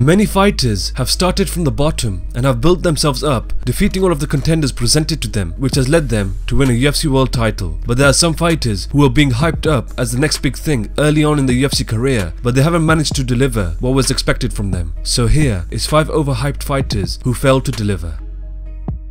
Many fighters have started from the bottom and have built themselves up, defeating all of the contenders presented to them, which has led them to win a UFC World title. But there are some fighters who are being hyped up as the next big thing early on in the UFC career, but they haven't managed to deliver what was expected from them. So here is 5 overhyped fighters who failed to deliver.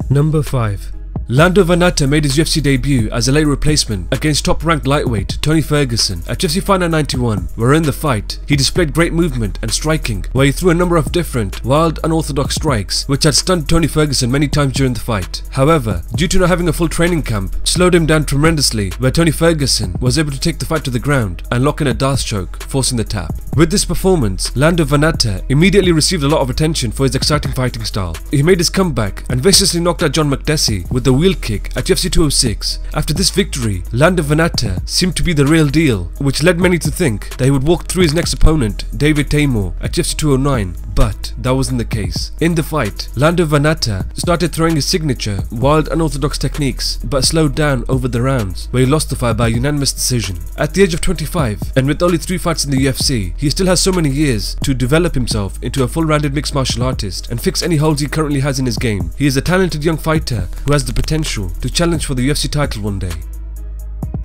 Number 5. Lando Van Atta made his UFC debut as a late replacement against top-ranked lightweight Tony Ferguson at UFC Fight Night 91, where in the fight, he displayed great movement and striking, where he threw a number of different, wild, unorthodox strikes, which had stunned Tony Ferguson many times during the fight. However, due to not having a full training camp, it slowed him down tremendously, where Tony Ferguson was able to take the fight to the ground and lock in a Darce choke, forcing the tap. With this performance, Lando Van Atta immediately received a lot of attention for his exciting fighting style. He made his comeback and viciously knocked out John McDessie with the wheel kick at UFC 206. After this victory, Lando Van Atta seemed to be the real deal, which led many to think that he would walk through his next opponent, David Taymor, at UFC 209, but that wasn't the case. In the fight, Lando Van Atta started throwing his signature, wild, unorthodox techniques, but slowed down over the rounds, where he lost the fight by unanimous decision. At the age of 25, and with only 3 fights in the UFC, he still has so many years to develop himself into a full-rounded mixed martial artist and fix any holes he currently has in his game. He is a talented young fighter who has the potential to challenge for the UFC title one day.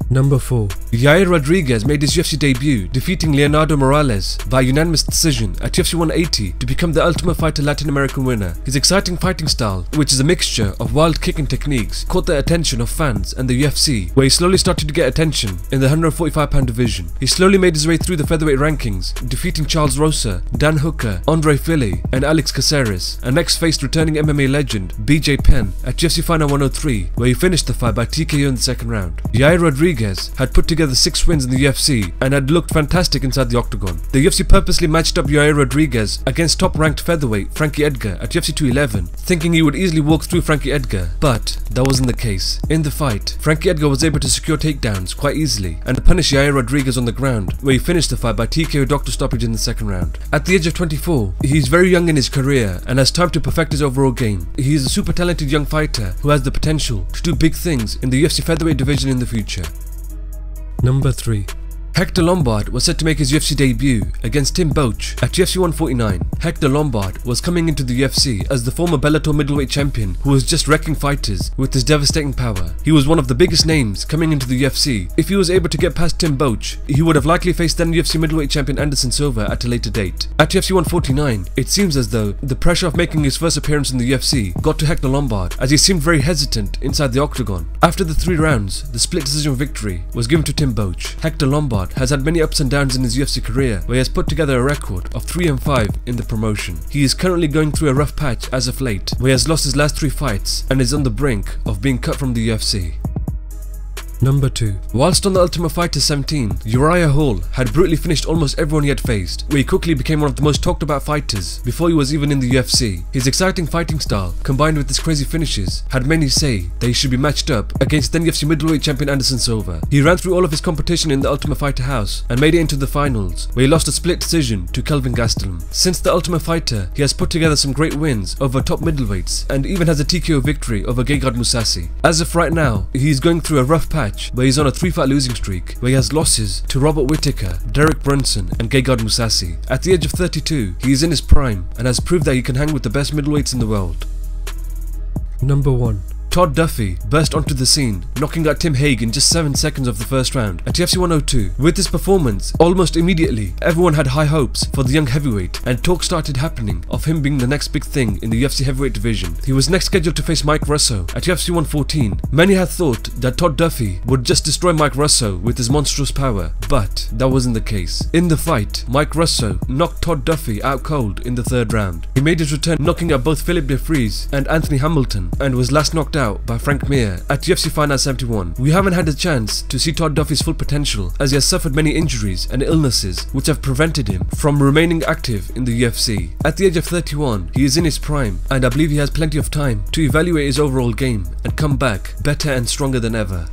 Number 4. Yair Rodriguez made his UFC debut, defeating Leonardo Morales by unanimous decision at UFC 180 to become the Ultimate Fighter Latin American winner. His exciting fighting style, which is a mixture of wild kicking techniques, caught the attention of fans and the UFC, where he slowly started to get attention in the 145-pound division. He slowly made his way through the featherweight rankings, defeating Charles Rosa, Dan Hooker, Andre Fili, and Alex Caceres, and next faced returning MMA legend BJ Penn at UFC Fight Night 103, where he finished the fight by TKO in the second round. Yair Rodriguez had put together 6 wins in the UFC and had looked fantastic inside the octagon. The UFC purposely matched up Yair Rodriguez against top-ranked featherweight Frankie Edgar at UFC 211, thinking he would easily walk through Frankie Edgar, but that wasn't the case. In the fight, Frankie Edgar was able to secure takedowns quite easily and punish Yair Rodriguez on the ground, where he finished the fight by TKO doctor stoppage in the second round. At the age of 24, he is very young in his career and has time to perfect his overall game. He is a super talented young fighter who has the potential to do big things in the UFC featherweight division in the future. Number 3. Hector Lombard was set to make his UFC debut against Tim Boetsch at UFC 149. Hector Lombard was coming into the UFC as the former Bellator middleweight champion who was just wrecking fighters with his devastating power. He was one of the biggest names coming into the UFC. If he was able to get past Tim Boetsch, he would have likely faced then UFC middleweight champion Anderson Silva at a later date. At UFC 149, it seems as though the pressure of making his first appearance in the UFC got to Hector Lombard, as he seemed very hesitant inside the octagon. After the 3 rounds, the split decision victory was given to Tim Boetsch. Hector Lombard has had many ups and downs in his UFC career, where he has put together a record of 3-5 in the promotion. He is currently going through a rough patch as of late, where he has lost his last 3 fights and is on the brink of being cut from the UFC. Number 2. Whilst on the Ultimate Fighter 17, Uriah Hall had brutally finished almost everyone he had faced, where he quickly became one of the most talked about fighters before he was even in the UFC. His exciting fighting style, combined with his crazy finishes, had many say that he should be matched up against then UFC middleweight champion Anderson Silva. He ran through all of his competition in the Ultimate Fighter house and made it into the finals, where he lost a split decision to Kelvin Gastelum. Since the Ultimate Fighter, he has put together some great wins over top middleweights and even has a TKO victory over Gegard Mousasi. As of right now, he is going through a rough patch where he's on a 3-fight losing streak, where he has losses to Robert Whittaker, Derek Brunson and Gegard Mousasi. At the age of 32, he is in his prime and has proved that he can hang with the best middleweights in the world. Number 1. Todd Duffee burst onto the scene, knocking out Tim Hague in just 7 seconds of the first round at UFC 102. With this performance, almost immediately, everyone had high hopes for the young heavyweight, and talk started happening of him being the next big thing in the UFC heavyweight division. He was next scheduled to face Mike Russo at UFC 114. Many had thought that Todd Duffee would just destroy Mike Russo with his monstrous power, but that wasn't the case. In the fight, Mike Russo knocked Todd Duffee out cold in the 3rd round. He made his return, knocking out both Philip DeFries and Anthony Hamilton, and was last knocked out by Frank Mir at UFC Fight Night 71. We haven't had a chance to see Todd Duffee's full potential, as he has suffered many injuries and illnesses which have prevented him from remaining active in the UFC. At the age of 31, he is in his prime, and I believe he has plenty of time to evaluate his overall game and come back better and stronger than ever.